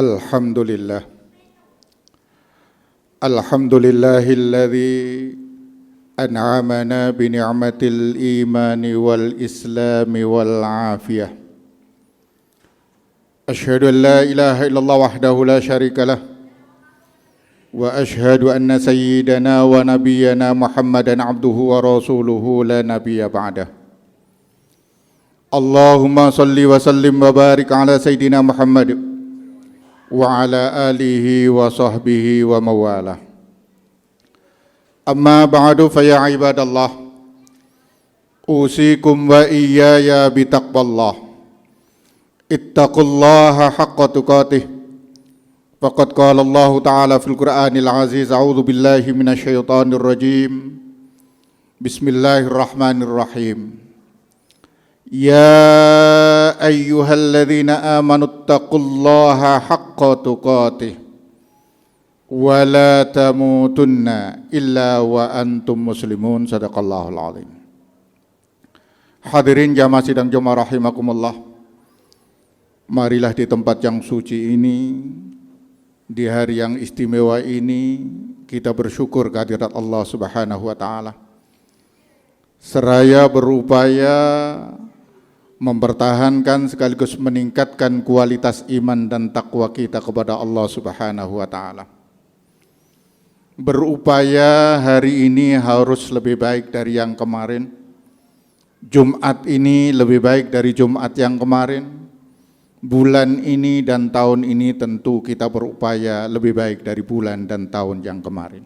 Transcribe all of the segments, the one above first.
Alhamdulillah. Alhamdulillahilladzi an'amana bi ni'matil imani wal islami wal afiyah. Asyhadu an la ilaha illallah wahdahu la syarikalah wa asyhadu anna sayyidana wa nabiyyana Muhammadan abduhu wa rasuluhu la nabiyya ba'dah. Allahumma salli wa sallim wa barik ala sayyidina Muhammad wa ala alihi wa sahbihi wa mawalah. Amma ba'du fa ya ibadallah, usikum wa iyaya bitaqwallah. Ittaqullaha haqqa tuqatih. Faqad qala Allah Ta'ala fil Qur'anil Aziz, a'udzu billahi minasyaitonir rajim. Bismillahirrahmanirrahim. Ya ayyuhalladzina amanu taqullaha haqqa tuqatih wa la tamutunna illa wa antum muslimun. Sadaqallahul azim. Hadirin jamaah sidang Jumat rahimakumullah, marilah di tempat yang suci ini, di hari yang istimewa ini, kita bersyukur kehadirat Allah Subhanahu wa taala, seraya berupaya mempertahankan sekaligus meningkatkan kualitas iman dan takwa kita kepada Allah Subhanahu wa taala. Berupaya hari ini harus lebih baik dari yang kemarin. Jumat ini lebih baik dari Jumat yang kemarin. Bulan ini dan tahun ini tentu kita berupaya lebih baik dari bulan dan tahun yang kemarin.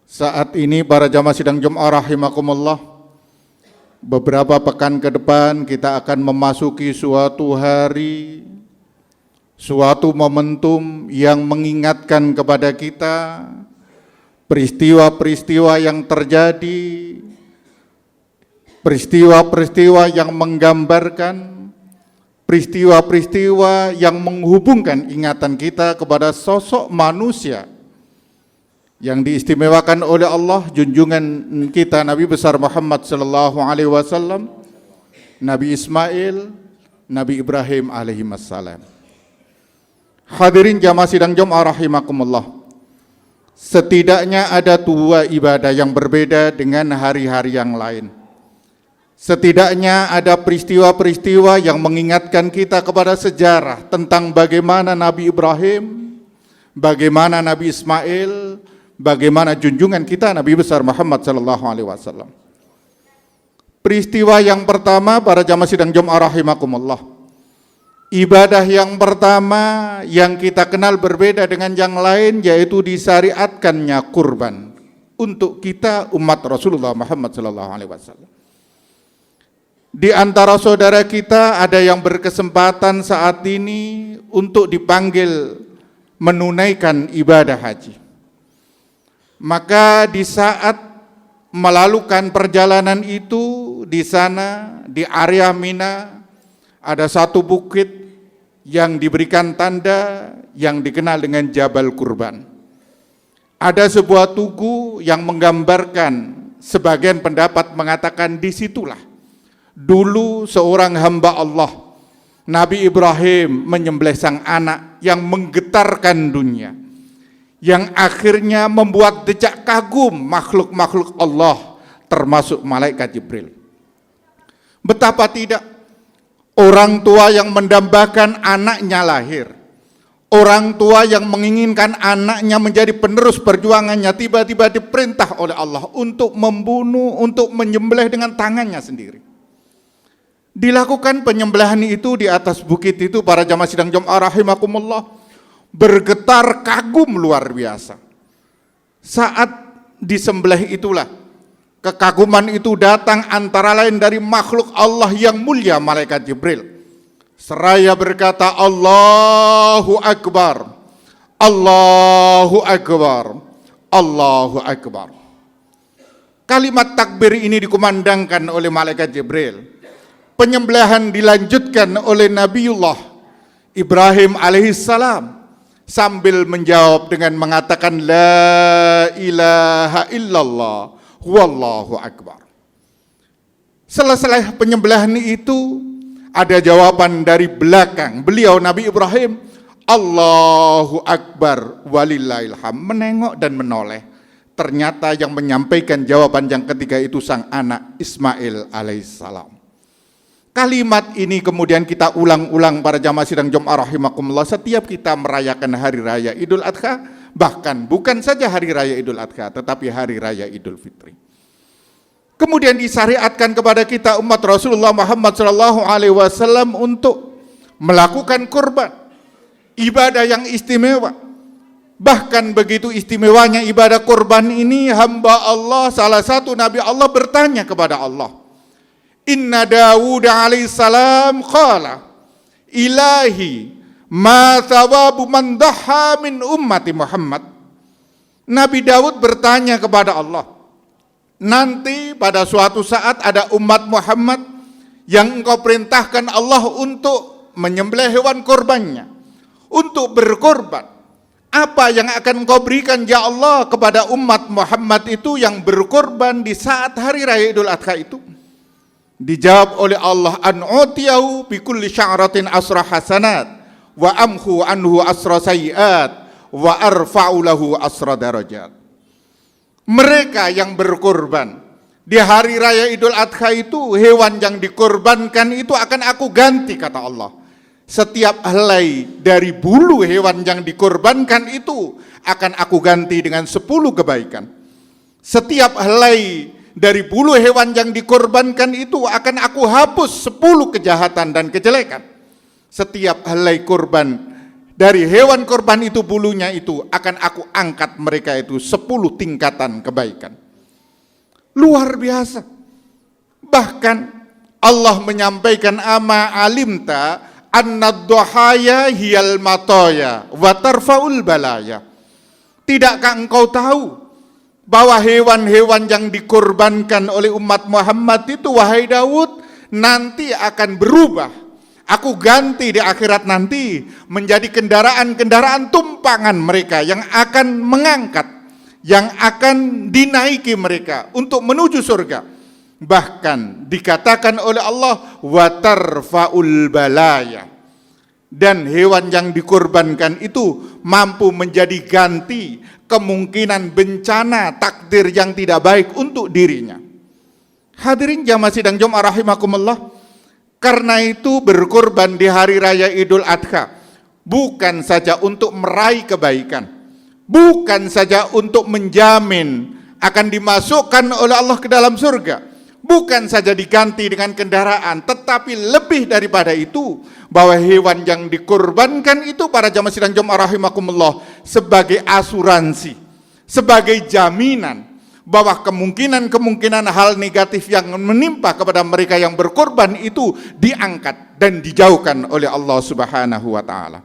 Saat ini para jamaah sidang Jumat rahimakumullah, beberapa pekan ke depan kita akan memasuki suatu hari, suatu momentum yang mengingatkan kepada kita peristiwa-peristiwa yang terjadi, peristiwa-peristiwa yang menggambarkan, peristiwa-peristiwa yang menghubungkan ingatan kita kepada sosok manusia yang diistimewakan oleh Allah, junjungan kita Nabi besar Muhammad sallallahu alaihi wasallam, Nabi Ismail, Nabi Ibrahim alaihi wassalam. Hadirin jamaah sidang Jumat rahimakumullah, setidaknya ada dua ibadah yang berbeda dengan hari-hari yang lain. Setidaknya ada peristiwa-peristiwa yang mengingatkan kita kepada sejarah tentang bagaimana Nabi Ibrahim, bagaimana Nabi Ismail, bagaimana junjungan kita Nabi besar Muhammad sallallahu alaihi wasallam. Peristiwa yang pertama para jamaah sidang Jumat rahimakumullah, ibadah yang pertama yang kita kenal berbeda dengan yang lain, yaitu disyariatkannya kurban untuk kita umat Rasulullah Muhammad sallallahu alaihi wasallam. Di antara saudara kita ada yang berkesempatan saat ini untuk dipanggil menunaikan ibadah haji. Maka di saat melakukan perjalanan itu, di sana di area Mina ada satu bukit yang diberikan tanda yang dikenal dengan Jabal Kurban. Ada sebuah tugu yang menggambarkan, sebagian pendapat mengatakan disitulah dulu seorang hamba Allah, Nabi Ibrahim, menyembelih sang anak yang menggetarkan dunia, yang akhirnya membuat decak kagum makhluk-makhluk Allah termasuk malaikat Jibril. Betapa tidak, orang tua yang mendambakan anaknya lahir, orang tua yang menginginkan anaknya menjadi penerus perjuangannya, tiba-tiba diperintah oleh Allah untuk membunuh, untuk menyembelih dengan tangannya sendiri. Dilakukan penyembelihan itu di atas bukit itu, para jamaah sidang Jumat rahimakumullah, bergetar kagum luar biasa. Saat disembelih itulah kekaguman itu datang antara lain dari makhluk Allah yang mulia, malaikat Jibril. Seraya berkata, Allahu Akbar, Allahu Akbar, Allahu Akbar. Kalimat takbir ini dikumandangkan oleh malaikat Jibril. Penyembelihan dilanjutkan oleh Nabiullah Ibrahim alaihissalam sambil menjawab dengan mengatakan la ilaha illallah wallahu akbar. Selesai penyembelihan itu, Ada jawaban dari belakang beliau Nabi Ibrahim, Allahu Akbar walillahilham, menengok dan menoleh. Ternyata yang menyampaikan jawaban yang ketiga itu sang anak Ismail alaihissalam. Kalimat ini kemudian kita ulang-ulang para jamaah sidang Jumat rahimakumullah setiap kita merayakan hari raya Idul Adha, bahkan bukan saja hari raya Idul Adha tetapi hari raya Idul Fitri. Kemudian disyariatkan kepada kita umat Rasulullah Muhammad SAW untuk melakukan kurban, ibadah yang istimewa. Bahkan begitu istimewanya ibadah kurban ini, hamba Allah, salah satu Nabi Allah bertanya kepada Allah, Inna Dawud alaihissalam qala, Ilahi ma thawabu man dhaha min ummati Muhammad. Nabi Dawud bertanya kepada Allah, nanti pada suatu saat ada umat Muhammad yang engkau perintahkan Allah untuk menyembelih hewan kurbannya, untuk berkorban. Apa yang akan engkau berikan ya Allah kepada umat Muhammad itu yang berkorban di saat hari raya Idul Adha itu? Dijawab oleh Allah, an utiyahu bi kulli sya'ratin asra hasanat wa amhu anhu asra sayiat wa arfa'u lahu asra darajat. Mereka yang berkorban di hari raya Idul Adha itu, hewan yang dikorbankan itu akan aku ganti, kata Allah. Setiap helai dari bulu hewan yang dikorbankan itu akan aku ganti dengan 10 kebaikan. Setiap helai dari bulu hewan yang dikorbankan itu akan aku hapus 10 kejahatan dan kejelekan. Setiap helai korban dari hewan korban itu, bulunya itu akan aku angkat mereka itu 10 tingkatan kebaikan. Luar biasa. Bahkan Allah menyampaikan ama alimta annad duhaya hiyal mataya wa tarfaul balaya. Tidakkah engkau tahu bahwa hewan-hewan yang dikorbankan oleh umat Muhammad itu, wahai Daud, nanti akan berubah. Aku ganti di akhirat nanti menjadi kendaraan-kendaraan tumpangan mereka yang akan mengangkat, yang akan dinaiki mereka untuk menuju surga. Bahkan dikatakan oleh Allah wa tarfaul balaya, dan hewan yang dikorbankan itu mampu menjadi ganti kemungkinan bencana takdir yang tidak baik untuk dirinya. Hadirin jamaah sidang Jumat rahimakumullah, karena itu berkorban di hari raya Idul Adha bukan saja untuk meraih kebaikan, bukan saja untuk menjamin akan dimasukkan oleh Allah ke dalam surga, bukan saja diganti dengan kendaraan, tetapi lebih daripada itu, bahwa hewan yang dikorbankan itu para jamaah sidang Jumat rahimakumullah sebagai asuransi, sebagai jaminan bahwa kemungkinan-kemungkinan hal negatif yang menimpa kepada mereka yang berkorban itu diangkat dan dijauhkan oleh Allah Subhanahu wa taala.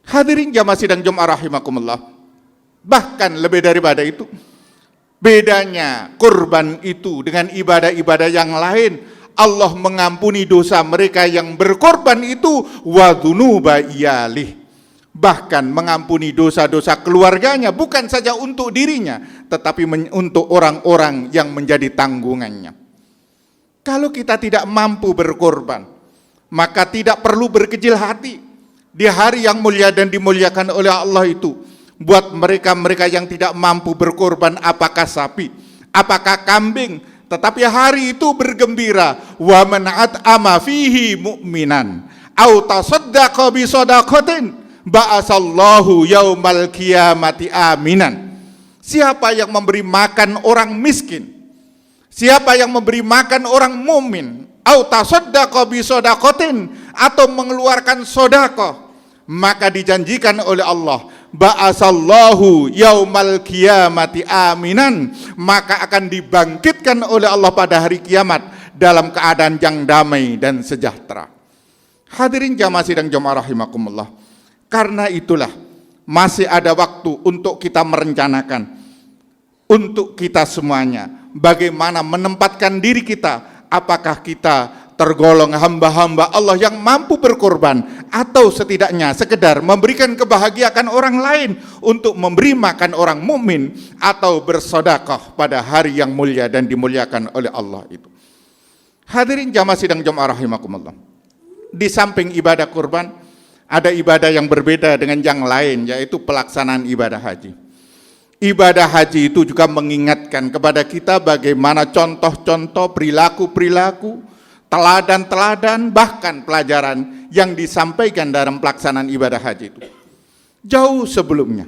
Hadirin jamaah sidang Jumat rahimakumullah, bahkan lebih daripada itu, bedanya kurban itu dengan ibadah-ibadah yang lain, Allah mengampuni dosa mereka yang berkorban itu wa dzunuba iyalih, bahkan mengampuni dosa-dosa keluarganya, bukan saja untuk dirinya tetapi untuk orang-orang yang menjadi tanggungannya. Kalau kita tidak mampu berkorban, maka tidak perlu berkecil hati di hari yang mulia dan dimuliakan oleh Allah itu. Buat mereka-mereka yang tidak mampu berkorban, apakah sapi, apakah kambing, tetapi hari itu bergembira, wa man at'ama fihi mu'minan au tasaddaqa bi shadaqatin ba'asallahu yaumal qiyamati aminan. Siapa yang memberi makan orang miskin, siapa yang memberi makan orang mumin, au tasaddaqa bi shadaqatin, atau mengeluarkan sedekah, maka dijanjikan oleh Allah, ba'asallahu yaumal qiyamati aminan, maka akan dibangkitkan oleh Allah pada hari kiamat dalam keadaan yang damai dan sejahtera. Hadirin jamaah sidang Jumat rahimakumullah, karena itulah masih ada waktu untuk kita merencanakan, untuk kita semuanya, bagaimana menempatkan diri kita, apakah kita tergolong hamba-hamba Allah yang mampu berkorban, atau setidaknya sekedar memberikan kebahagiaan orang lain untuk memberi makan orang mukmin atau bersedekah pada hari yang mulia dan dimuliakan oleh Allah itu. Hadirin jamaah sidang Jumat rahimakumullah, di samping ibadah kurban, ada ibadah yang berbeda dengan yang lain, yaitu pelaksanaan ibadah haji. Ibadah haji itu juga mengingatkan kepada kita bagaimana contoh-contoh perilaku-perilaku, teladan-teladan, bahkan pelajaran yang disampaikan dalam pelaksanaan ibadah haji itu. Jauh sebelumnya,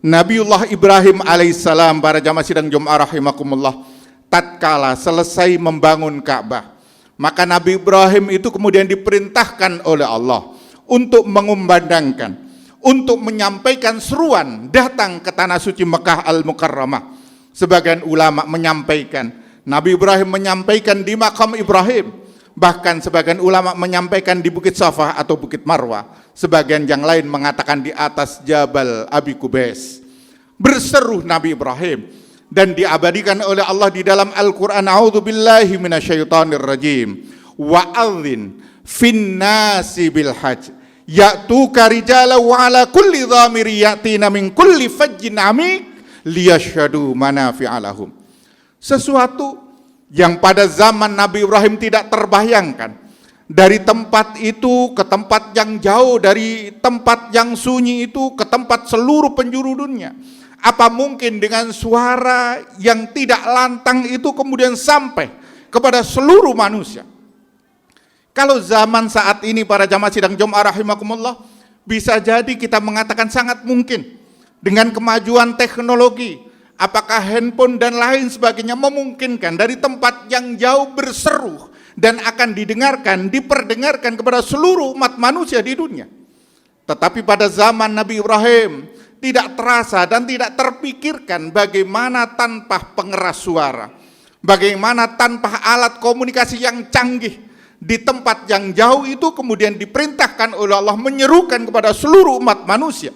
Nabiullah Ibrahim alaihissalam, para jamaah sidang Jum'ah rahimakumullah, tatkala selesai membangun Ka'bah, maka Nabi Ibrahim itu kemudian diperintahkan oleh Allah untuk mengumandangkan, untuk menyampaikan seruan datang ke tanah suci Mekah Al-Mukarramah. Sebagian ulama menyampaikan, Nabi Ibrahim menyampaikan di makam Ibrahim, bahkan sebagian ulama menyampaikan di Bukit Safa atau Bukit Marwah, sebagian yang lain mengatakan di atas Jabal Abi Qubais. Berseru Nabi Ibrahim, dan diabadikan oleh Allah di dalam Al-Quran, a'udzubillahi minasyaitonir rajim, wa'adzin finnasi bil hajj ya'tuka rijala wa ala kulli dhamiri ya'tina min kulli fajjin amik liyashhadu manafi'a lahum. Sesuatu yang pada zaman Nabi Ibrahim tidak terbayangkan, dari tempat itu ke tempat yang jauh, dari tempat yang sunyi itu ke tempat seluruh penjuru dunia. Apa mungkin dengan suara yang tidak lantang itu kemudian sampai kepada seluruh manusia? Kalau zaman saat ini, para jamaah sidang Jum'ah rahimakumullah, bisa jadi kita mengatakan sangat mungkin dengan kemajuan teknologi, apakah handphone dan lain sebagainya memungkinkan dari tempat yang jauh berseru dan akan didengarkan, diperdengarkan kepada seluruh umat manusia di dunia. Tetapi pada zaman Nabi Ibrahim tidak terasa dan tidak terpikirkan bagaimana tanpa pengeras suara, bagaimana tanpa alat komunikasi yang canggih, di tempat yang jauh itu kemudian diperintahkan oleh Allah menyerukan kepada seluruh umat manusia.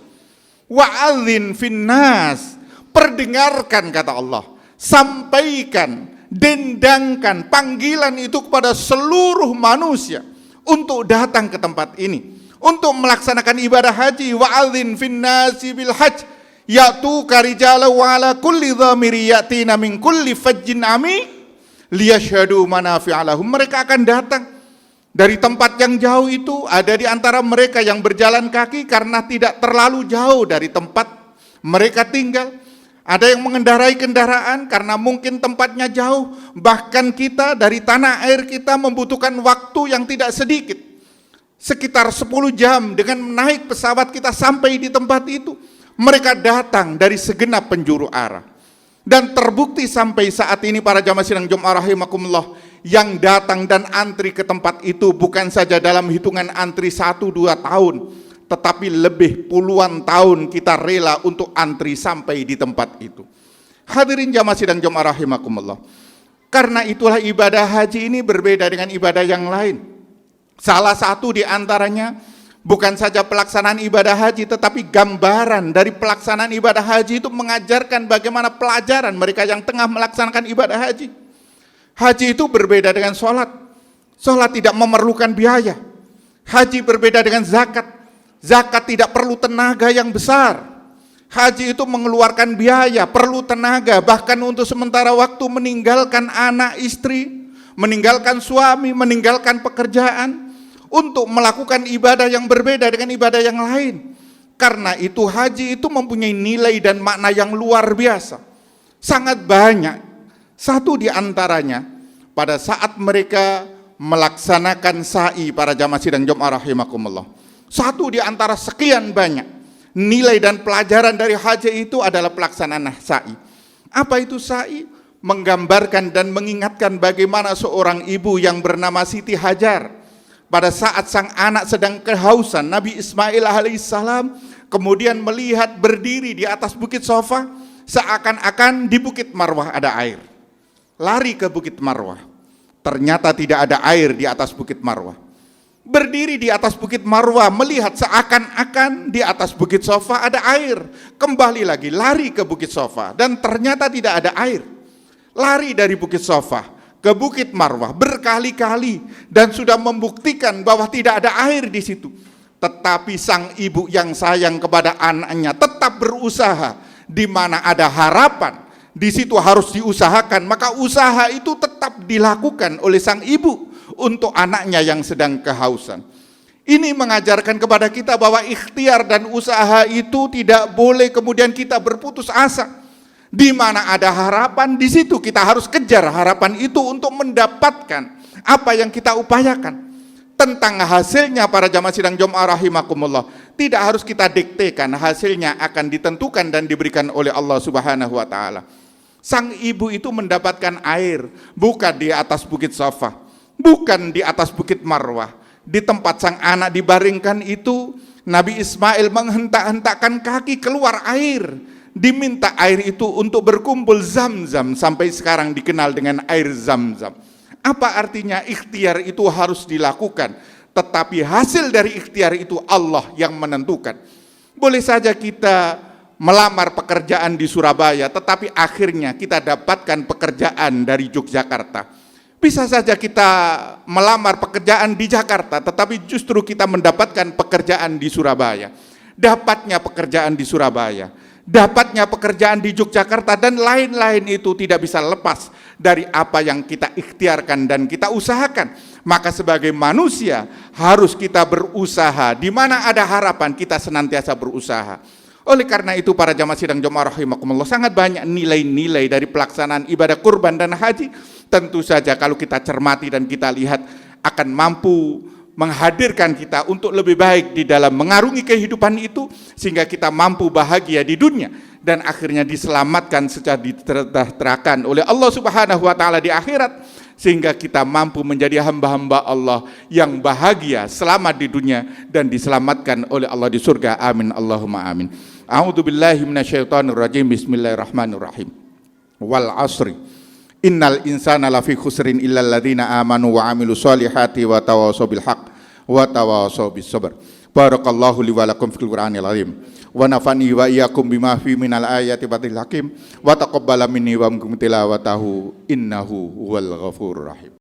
Wa'adzin finnas, perdengarkan kata Allah, sampaikan, dendangkan panggilan itu kepada seluruh manusia untuk datang ke tempat ini, untuk melaksanakan ibadah haji. Wa'adzin finnasi bil hajj ya'tuka rijala wa ala kulli dhamiri ya'tina min kulli fajjin amik liyashhadu manafi'a lahum. Mereka akan datang dari tempat yang jauh itu, ada di antara mereka yang berjalan kaki karena tidak terlalu jauh dari tempat mereka tinggal. Ada yang mengendarai kendaraan karena mungkin tempatnya jauh. Bahkan kita dari tanah air kita membutuhkan waktu yang tidak sedikit, sekitar 10 jam dengan naik pesawat kita sampai di tempat itu. Mereka datang dari segenap penjuru arah. Dan terbukti sampai saat ini, para jamaah sidang Jum'ah rahimakumullah, yang datang dan antri ke tempat itu bukan saja dalam hitungan antri 1-2 tahun, tetapi lebih puluhan tahun kita rela untuk antri sampai di tempat itu. Hadirin jamaah sidang Jum'ah rahimakumullah, karena itulah ibadah haji ini berbeda dengan ibadah yang lain. Salah satu di antaranya bukan saja pelaksanaan ibadah haji, tetapi gambaran dari pelaksanaan ibadah haji itu mengajarkan bagaimana pelajaran mereka yang tengah melaksanakan ibadah haji. Haji itu berbeda dengan sholat. Sholat tidak memerlukan biaya. Haji berbeda dengan zakat. Zakat tidak perlu tenaga yang besar. Haji itu mengeluarkan biaya, perlu tenaga, bahkan untuk sementara waktu meninggalkan anak istri, meninggalkan suami, meninggalkan pekerjaan, untuk melakukan ibadah yang berbeda dengan ibadah yang lain. Karena itu haji itu mempunyai nilai dan makna yang luar biasa, sangat banyak. Satu di antaranya, pada saat mereka melaksanakan sa'i, para jamaah sidang Jum'ah rahimakumullah, satu di antara sekian banyak nilai dan pelajaran dari haji itu adalah pelaksanaan sa'i. Apa itu sa'i? Menggambarkan dan mengingatkan bagaimana seorang ibu yang bernama Siti Hajar, pada saat sang anak sedang kehausan, Nabi Ismail alaihissalam kemudian melihat berdiri di atas Bukit Safa, seakan-akan di Bukit Marwah ada air. Lari ke Bukit Marwah, ternyata tidak ada air di atas Bukit Marwah. Berdiri di atas Bukit Marwah, melihat seakan-akan di atas Bukit Safa ada air. Kembali lagi, lari ke Bukit Safa, dan ternyata tidak ada air. Lari dari Bukit Safa ke Bukit Marwah berkali-kali dan sudah membuktikan bahwa tidak ada air di situ. Tetapi sang ibu yang sayang kepada anaknya tetap berusaha. Di mana ada harapan, di situ harus diusahakan. Maka usaha itu tetap dilakukan oleh sang ibu untuk anaknya yang sedang kehausan. Ini mengajarkan kepada kita bahwa ikhtiar dan usaha itu tidak boleh kemudian kita berputus asa. Di mana ada harapan, di situ kita harus kejar harapan itu untuk mendapatkan apa yang kita upayakan. Tentang hasilnya para jamaah sidang Jumat rahimakumullah, tidak harus kita diktekan, hasilnya akan ditentukan dan diberikan oleh Allah Subhanahu wa taala. Sang ibu itu mendapatkan air bukan di atas bukit Safa, bukan di atas bukit Marwah. Di tempat sang anak dibaringkan itu, Nabi Ismail menghentak-hentakkan kaki keluar air. Diminta air itu untuk berkumpul Zam-Zam, sampai sekarang dikenal dengan air Zam-Zam. Apa artinya? Ikhtiar itu harus dilakukan, tetapi hasil dari ikhtiar itu Allah yang menentukan. Boleh saja kita melamar pekerjaan di Surabaya, tetapi akhirnya kita dapatkan pekerjaan dari Yogyakarta. Bisa saja kita melamar pekerjaan di Jakarta, tetapi justru kita mendapatkan pekerjaan di Surabaya. Dapatnya pekerjaan di Surabaya, dapatnya pekerjaan di Yogyakarta, dan lain-lain itu tidak bisa lepas dari apa yang kita ikhtiarkan dan kita usahakan. Maka sebagai manusia harus kita berusaha, di mana ada harapan kita senantiasa berusaha. Oleh karena itu para jamaah sidang Jumat rahimakumullah, sangat banyak nilai-nilai dari pelaksanaan ibadah kurban dan haji. Tentu saja kalau kita cermati dan kita lihat, akan mampu menghadirkan kita untuk lebih baik di dalam mengarungi kehidupan itu, sehingga kita mampu bahagia di dunia dan akhirnya diselamatkan secara diterakan oleh Allah Subhanahu wa taala di akhirat, sehingga kita mampu menjadi hamba-hamba Allah yang bahagia selamat di dunia dan diselamatkan oleh Allah di surga. Amin Allahumma amin. A'udzubillahi minasyaitonirrajim. Bismillahirrahmanirrahim. Wal asri innal insana lafi khusrin illal ladzina amanu wa amilus solihati wa tawassaw bil haqq wa tawassaw bis sabr. Barakallahu li wa lakum fil Qur'anil azim wa nafani wa iyyakum bima fi minal ayati batil hakim wa taqabbala minni wa minkum tilawatahu innahu huwal ghafurur rahim.